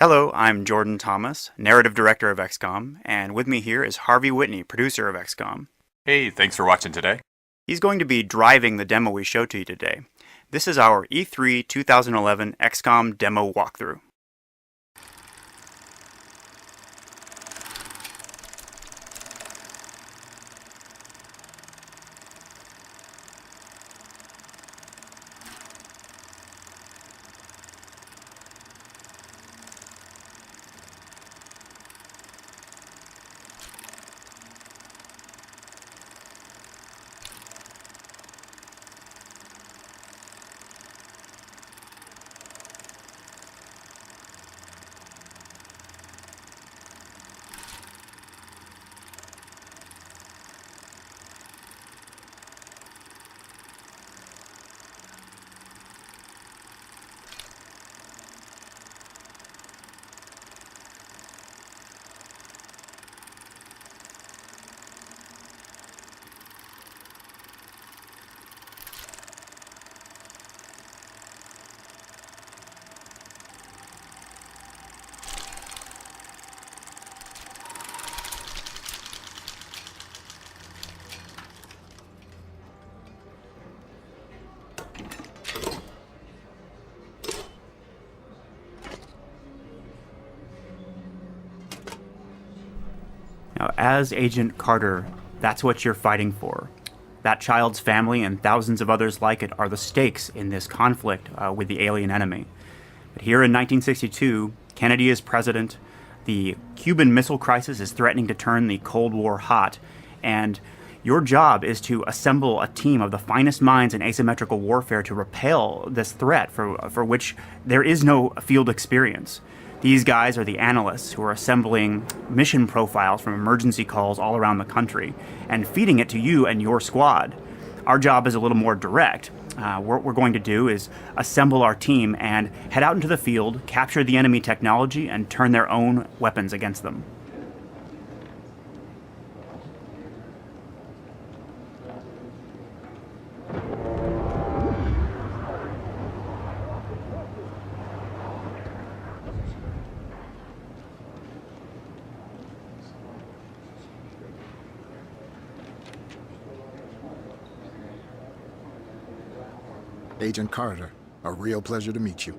Hello, I'm Jordan Thomas, narrative director of XCOM, and with me here is Harvey Whitney, producer of XCOM. Hey, thanks for watching today. He's going to be driving the demo we show to you today. This is our E3 2011 XCOM demo walkthrough. Now, as Agent Carter, that's what you're fighting for. That child's family and thousands of others like it are the stakes in this conflict with the alien enemy. But here in 1962, Kennedy is president, the Cuban Missile Crisis is threatening to turn the Cold War hot, and your job is to assemble a team of the finest minds in asymmetrical warfare to repel this threat for which there is no field experience. These guys are the analysts who are assembling mission profiles from emergency calls all around the country and feeding it to you and your squad. Our job is a little more direct. What we're going to do is assemble our team and head out into the field, capture the enemy technology, and turn their own weapons against them. Agent Carter, a real pleasure to meet you.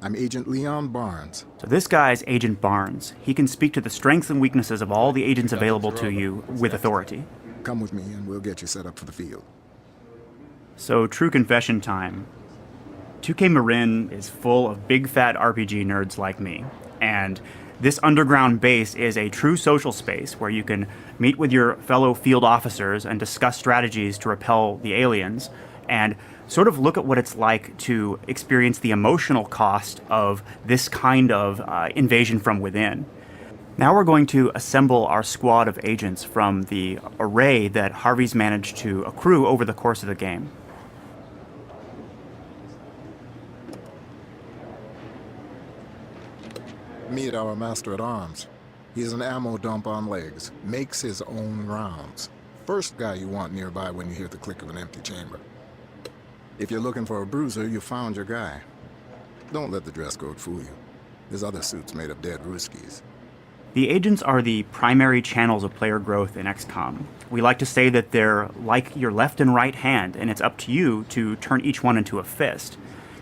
I'm Agent Leon Barnes. So this guy's Agent Barnes. He can speak to the strengths and weaknesses of all the agents available to you with authority. Come with me and we'll get you set up for the field. So, true confession time. 2K Marin is full of big fat RPG nerds like me, and this underground base is a true social space where you can meet with your fellow field officers and discuss strategies to repel the aliens, and sort of look at what it's like to experience the emotional cost of this kind of invasion from within. Now we're going to assemble our squad of agents from the array that Harvey's managed to accrue over the course of the game. Meet our master at arms. He's an ammo dump on legs, makes his own rounds. First guy you want nearby when you hear the click of an empty chamber. If you're looking for a bruiser, you found your guy. Don't let the dress code fool you. There's other suits made of dead Ruskies. The agents are the primary channels of player growth in XCOM. We like to say that they're like your left and right hand, and it's up to you to turn each one into a fist.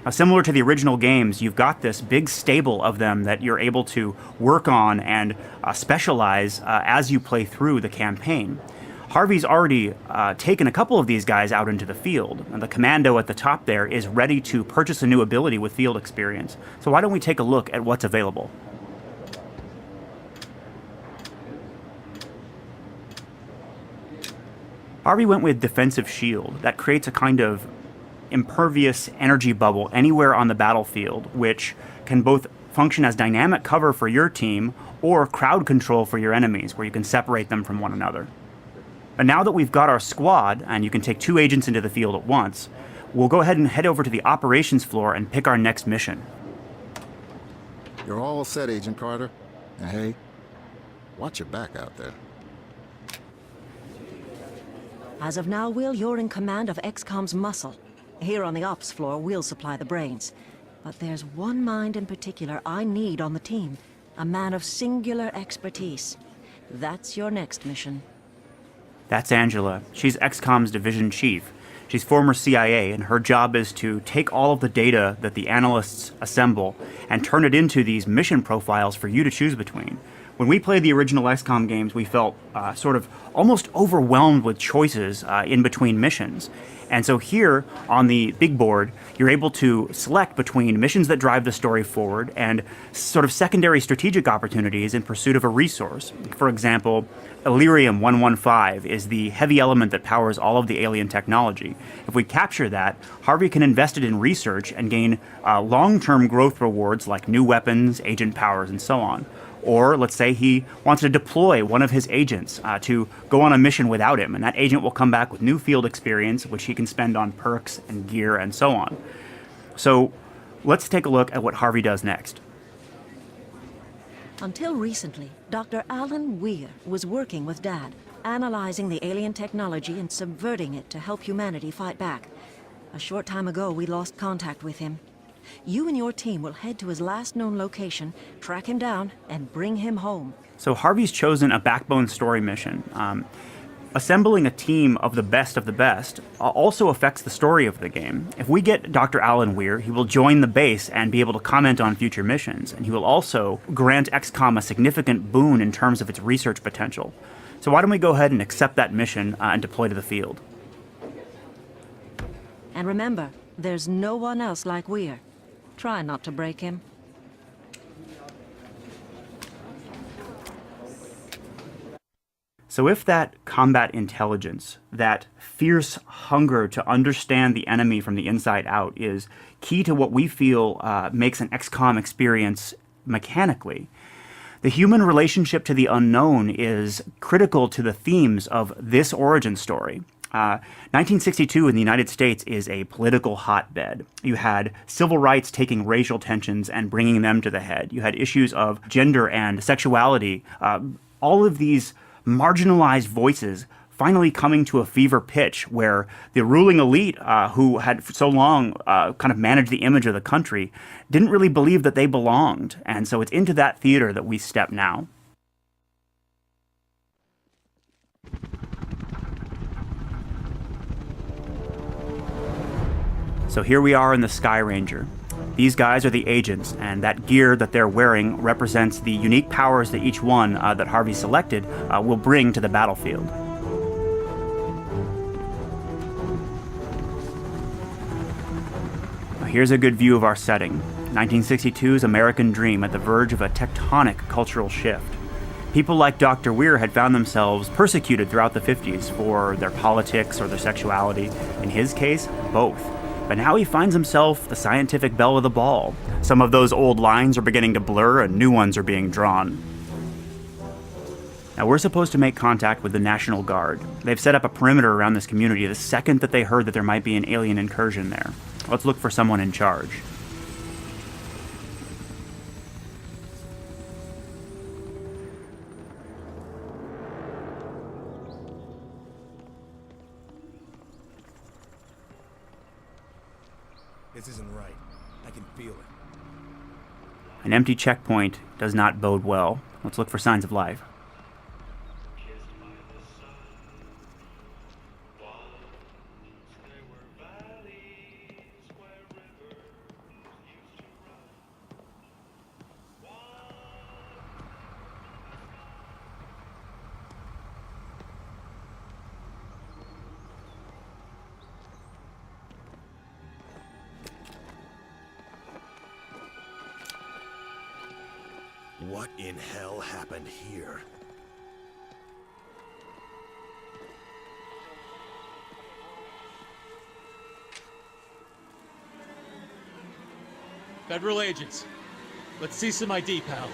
Now, similar to the original games, you've got this big stable of them that you're able to work on and specialize as you play through the campaign. Harvey's already taken a couple of these guys out into the field, and the commando at the top there is ready to purchase a new ability with field experience. So why don't we take a look at what's available? Harvey went with Defensive Shield. That creates a kind of impervious energy bubble anywhere on the battlefield, which can both function as dynamic cover for your team or crowd control for your enemies, where you can separate them from one another. And now that we've got our squad, and you can take 2 agents into the field at once, we'll go ahead and head over to the operations floor and pick our next mission. You're all set, Agent Carter. And hey, watch your back out there. As of now, Will, you're in command of XCOM's muscle. Here on the ops floor, we'll supply the brains. But there's one mind in particular I need on the team. A man of singular expertise. That's your next mission. That's Angela. She's XCOM's division chief. She's former CIA, and her job is to take all of the data that the analysts assemble and turn it into these mission profiles for you to choose between. When we played the original XCOM games, we felt sort of almost overwhelmed with choices in between missions. And so here on the big board, you're able to select between missions that drive the story forward and sort of secondary strategic opportunities in pursuit of a resource. For example, Illyrium 115 is the heavy element that powers all of the alien technology. If we capture that, Harvey can invest it in research and gain long-term growth rewards like new weapons, agent powers, and so on. Or let's say he wants to deploy one of his agents to go on a mission without him, and that agent will come back with new field experience, which he can spend on perks and gear and so on. So let's take a look at what Harvey does next. Until recently, Dr. Alan Weir was working with Dad, analyzing the alien technology and subverting it to help humanity fight back. A short time ago, we lost contact with him. You and your team will head to his last known location, track him down, and bring him home. So Harvey's chosen a backbone story mission. Assembling a team of the best also affects the story of the game. If we get Dr. Alan Weir, he will join the base and be able to comment on future missions, and he will also grant XCOM a significant boon in terms of its research potential. So why don't we go ahead and accept that mission and deploy to the field? And remember, there's no one else like Weir. Try not to break him. So if that combat intelligence, that fierce hunger to understand the enemy from the inside out is key to what we feel makes an XCOM experience mechanically, the human relationship to the unknown is critical to the themes of this origin story. 1962 in the United States is a political hotbed. You had civil rights taking racial tensions and bringing them to the head. You had issues of gender and sexuality. All of these marginalized voices finally coming to a fever pitch where the ruling elite, who had for so long kind of managed the image of the country, didn't really believe that they belonged. And so it's into that theater that we step now. So here we are in the Sky Ranger. These guys are the agents, and that gear that they're wearing represents the unique powers that each one that Harvey selected will bring to the battlefield. Here's a good view of our setting. 1962's American dream at the verge of a tectonic cultural shift. People like Dr. Weir had found themselves persecuted throughout the 50s for their politics or their sexuality. In his case, both. But now he finds himself the scientific belle of the ball. Some of those old lines are beginning to blur and new ones are being drawn. Now we're supposed to make contact with the National Guard. They've set up a perimeter around this community the second that they heard that there might be an alien incursion there. Let's look for someone in charge. This isn't right. I can feel it. An empty checkpoint does not bode well. Let's look for signs of life. What in hell happened here? Federal agents. Let's see some ID, pal.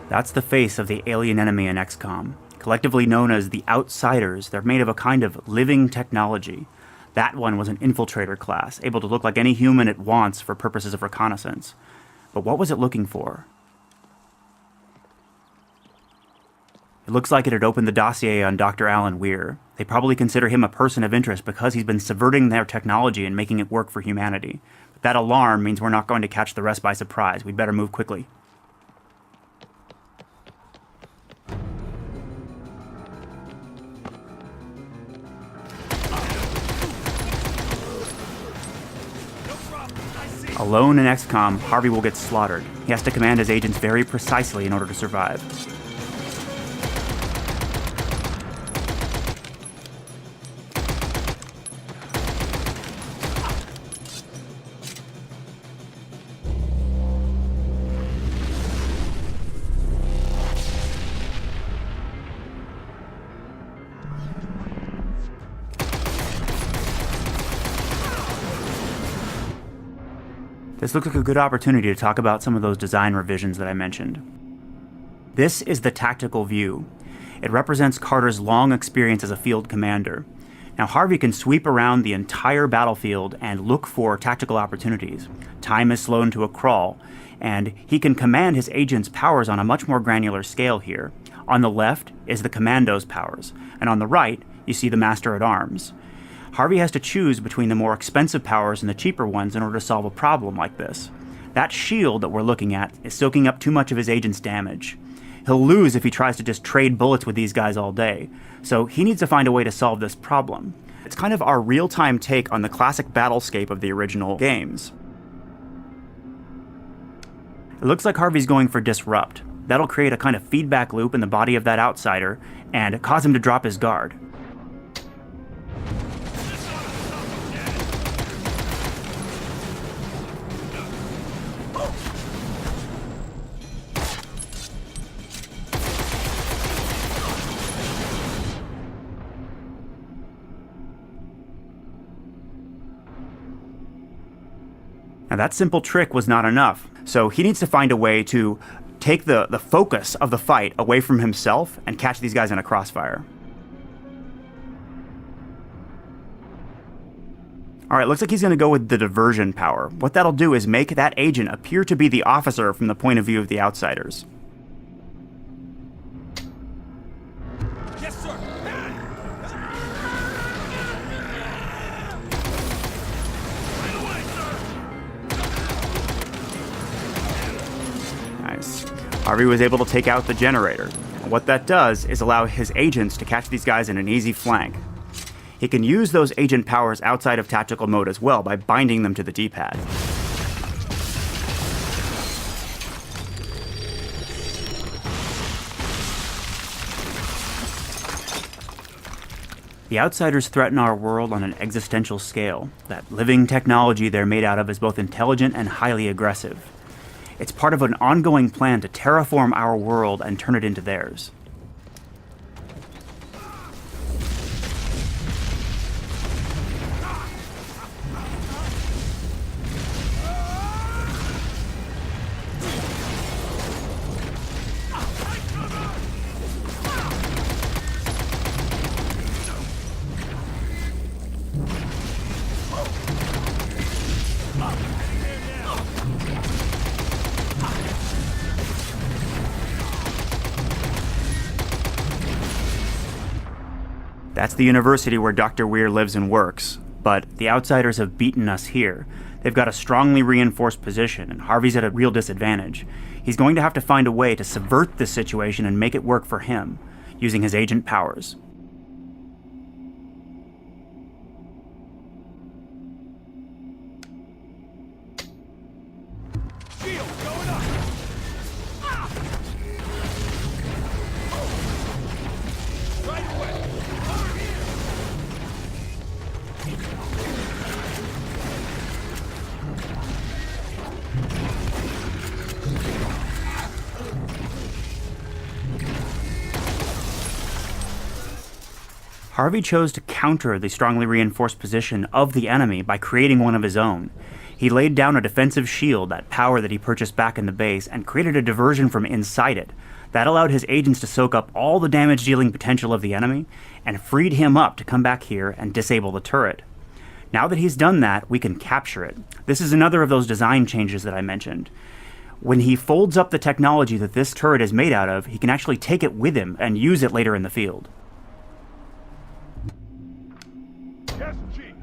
That's the face of the alien enemy in XCOM. Collectively known as the Outsiders, they're made of a kind of living technology. That one was an infiltrator class, able to look like any human it wants for purposes of reconnaissance. But what was it looking for? It looks like it had opened the dossier on Dr. Alan Weir. They probably consider him a person of interest because he's been subverting their technology and making it work for humanity. But that alarm means we're not going to catch the rest by surprise. We'd better move quickly. Alone in XCOM, Harvey will get slaughtered. He has to command his agents very precisely in order to survive. This looks like a good opportunity to talk about some of those design revisions that I mentioned. This is the tactical view. It represents Carter's long experience as a field commander. Now, Harvey can sweep around the entire battlefield and look for tactical opportunities. Time is slowed to a crawl, and he can command his agents' powers on a much more granular scale here. On the left is the commando's powers, and on the right, you see the master-at-arms. Harvey has to choose between the more expensive powers and the cheaper ones in order to solve a problem like this. That shield that we're looking at is soaking up too much of his agent's damage. He'll lose if he tries to just trade bullets with these guys all day, so he needs to find a way to solve this problem. It's kind of our real-time take on the classic battlescape of the original games. It looks like Harvey's going for Disrupt. That'll create a kind of feedback loop in the body of that outsider and cause him to drop his guard. Now that simple trick was not enough, so he needs to find a way to take the focus of the fight away from himself and catch these guys in a crossfire. Alright, looks like he's going to go with the diversion power. What that'll do is make that agent appear to be the officer from the point of view of the outsiders. Yes, sir. Nice. Harvey was able to take out the generator. And what that does is allow his agents to catch these guys in an easy flank. He can use those agent powers outside of tactical mode as well by binding them to the D-pad. The outsiders threaten our world on an existential scale. That living technology they're made out of is both intelligent and highly aggressive. It's part of an ongoing plan to terraform our world and turn it into theirs. That's the university where Dr. Weir lives and works, but the outsiders have beaten us here. They've got a strongly reinforced position, and Harvey's at a real disadvantage. He's going to have to find a way to subvert this situation and make it work for him, using his agent powers. Shield going up. Right away. Harvey chose to counter the strongly reinforced position of the enemy by creating one of his own. He laid down a defensive shield, that power that he purchased back in the base, and created a diversion from inside it. That allowed his agents to soak up all the damage-dealing potential of the enemy, and freed him up to come back here and disable the turret. Now that he's done that, we can capture it. This is another of those design changes that I mentioned. When he folds up the technology that this turret is made out of, he can actually take it with him and use it later in the field. Yes, Chief.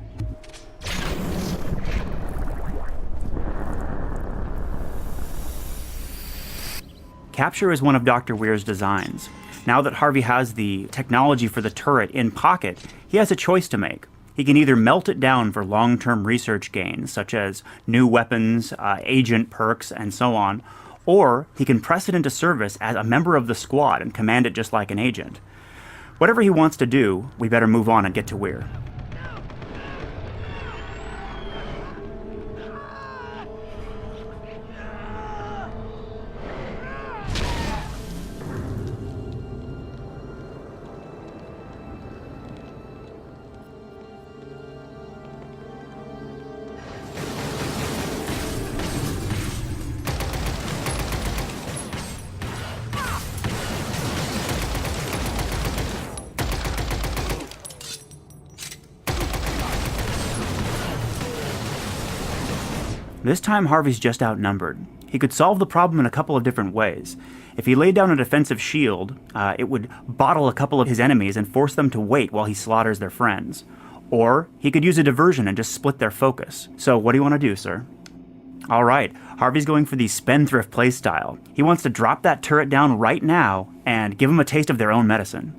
Capture is one of Dr. Weir's designs. Now that Harvey has the technology for the turret in pocket, he has a choice to make. He can either melt it down for long-term research gains, such as new weapons, agent perks, and so on, or he can press it into service as a member of the squad and command it just like an agent. Whatever he wants to do, we better move on and get to Weir. This time Harvey's just outnumbered. He could solve the problem in a couple of different ways. If he laid down a defensive shield, it would bottle a couple of his enemies and force them to wait while he slaughters their friends. Or he could use a diversion and just split their focus. So what do you want to do, sir? Alright, Harvey's going for the spendthrift playstyle. He wants to drop that turret down right now and give them a taste of their own medicine.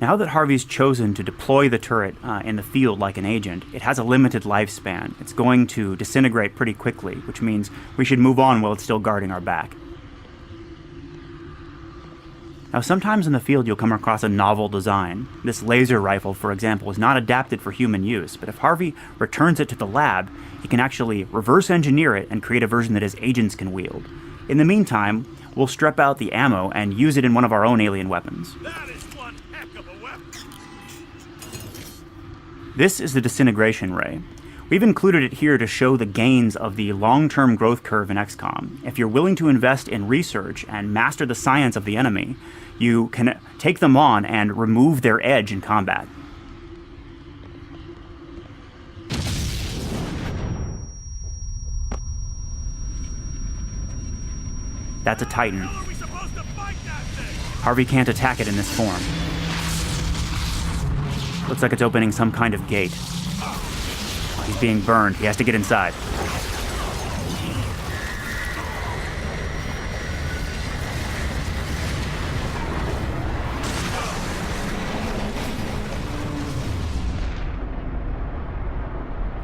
Now that Harvey's chosen to deploy the turret in the field like an agent, it has a limited lifespan. It's going to disintegrate pretty quickly, which means we should move on while it's still guarding our back. Now sometimes in the field you'll come across a novel design. This laser rifle, for example, is not adapted for human use, but if Harvey returns it to the lab, he can actually reverse engineer it and create a version that his agents can wield. In the meantime, we'll strip out the ammo and use it in one of our own alien weapons. That is one heck of a weapon. This is the disintegration ray. We've included it here to show the gains of the long-term growth curve in XCOM. If you're willing to invest in research and master the science of the enemy, you can take them on and remove their edge in combat. That's a Titan. How are we supposed to fight that thing? Harvey can't attack it in this form. Looks like it's opening some kind of gate. He's being burned. He has to get inside.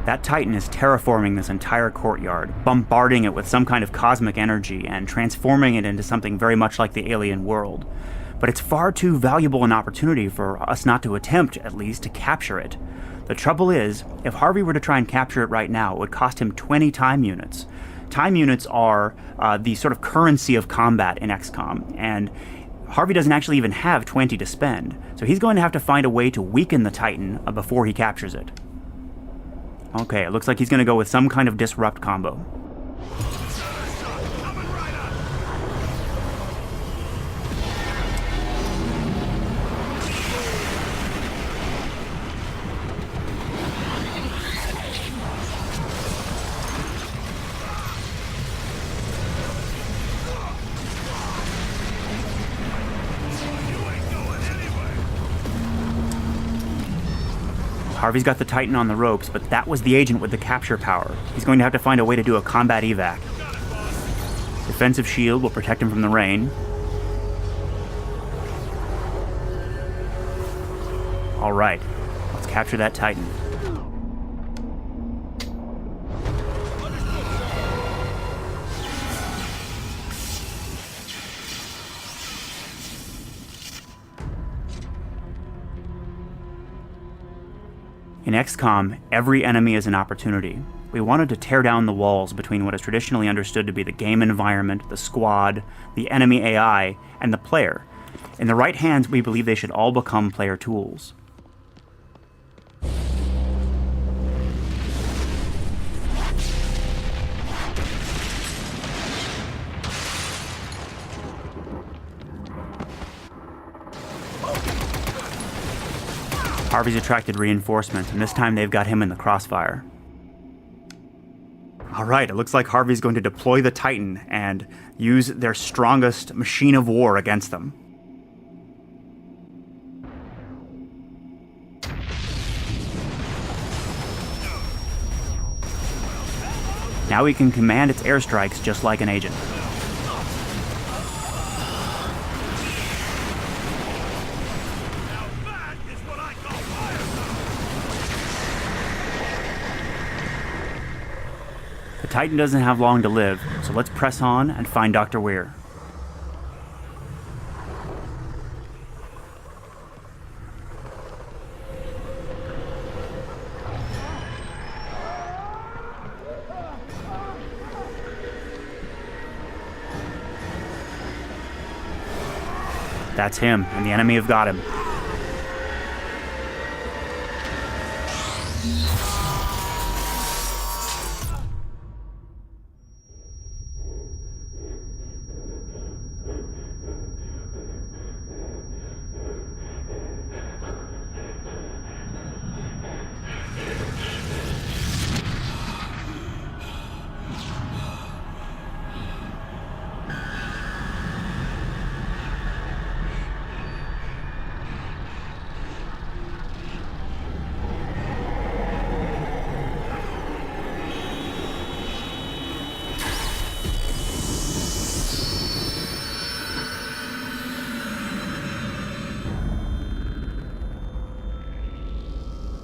That Titan is terraforming this entire courtyard, bombarding it with some kind of cosmic energy and transforming it into something very much like the alien world. But it's far too valuable an opportunity for us not to attempt, at least, to capture it. The trouble is, if Harvey were to try and capture it right now, it would cost him 20 time units. Time units are the sort of currency of combat in XCOM, and Harvey doesn't actually even have 20 to spend, so he's going to have to find a way to weaken the Titan before he captures it. Okay, it looks like he's going to go with some kind of disrupt combo. Coming right up. Harvey's got the Titan on the ropes, but that was the agent with the capture power. He's going to have to find a way to do a combat evac. Defensive shield will protect him from the rain. Alright, let's capture that Titan. In XCOM, every enemy is an opportunity. We wanted to tear down the walls between what is traditionally understood to be the game environment, the squad, the enemy AI, and the player. In the right hands, we believe they should all become player tools. Harvey's attracted reinforcements, and this time they've got him in the crossfire. Alright, it looks like Harvey's going to deploy the Titan and use their strongest machine of war against them. Now he can command its airstrikes just like an agent. Now that is what I call firepower! The Titan doesn't have long to live, so let's press on and find Dr. Weir. That's him, and the enemy have got him.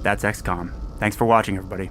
That's XCOM. Thanks for watching, everybody.